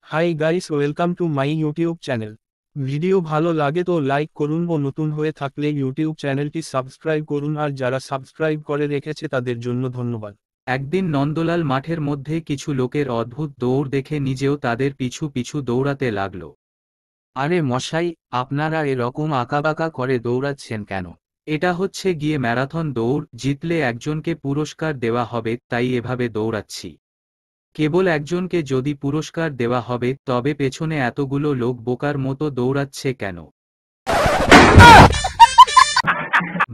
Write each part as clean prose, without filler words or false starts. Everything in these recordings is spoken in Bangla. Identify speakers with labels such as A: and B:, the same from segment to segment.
A: Hi guys, welcome to my YouTube channel. Video ভালো লাগে তো লাইক করুন ও নতুন হয়ে থাকলে ইউটিউব চ্যানেলটি সাবস্ক্রাইব করুন, আর যারা সাবস্ক্রাইব করে রেখেছে তাদের জন্য ধন্যবাদ।
B: একদিন নন্দলাল মাঠের মধ্যে কিছু লোকের অদ্ভুত দৌড় দেখে নিজেও তাদের পিছু পিছু দৌড়াতে লাগল। আরে মশাই, আপনারা এরকম আঁকাবাঁকা করে দৌড়াচ্ছেন কেন? এটা হচ্ছে গিয়ে ম্যারাথন দৌড়, জিতলে একজনকে পুরস্কার দেওয়া হবে, তাই এভাবে দৌড়াচ্ছি। কেবল একজনকে যদি পুরস্কার দেওয়া হবে তবে পেছনে এতগুলো লোক বোকার মতো দৌড়াচ্ছে কেন?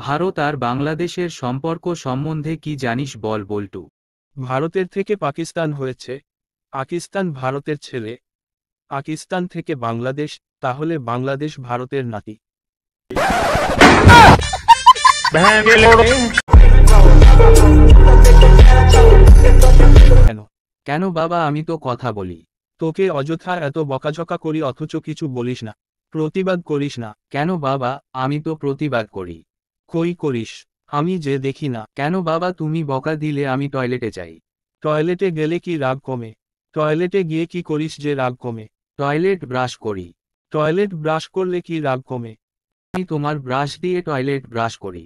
B: ভারত আর বাংলাদেশের সম্পর্ক সম্বন্ধে কি জানিস বল বল্টু।
A: ভারতের থেকে পাকিস্তান হয়েছে, পাকিস্তান ভারতের ছেলে, পাকিস্তান থেকে বাংলাদেশ, তাহলে বাংলাদেশ ভারতের নাতি। কেন?
B: কেন বাবা, আমি তো কথা বলি।
A: তোকে অযথা এত বকাঝকা করি অথচ কিছু বলিস না, প্রতিবাদ করিস না।
B: কেন বাবা, আমি তো প্রতিবাদ করি।
A: কই করিস? আমি যে দেখি না।
B: কেন বাবা, তুমি বকা দিলে আমি টয়লেটে যাই।
A: টয়লেটে গেলে কি রাগ কমে? টয়লেটে গিয়ে কি করিস যে রাগ কমে?
B: টয়লেট ব্রাশ করি।
A: টয়লেট ব্রাশ করলে কি রাগ কমে?
B: আমি তোমার ব্রাশ দিয়ে টয়লেট ব্রাশ করি।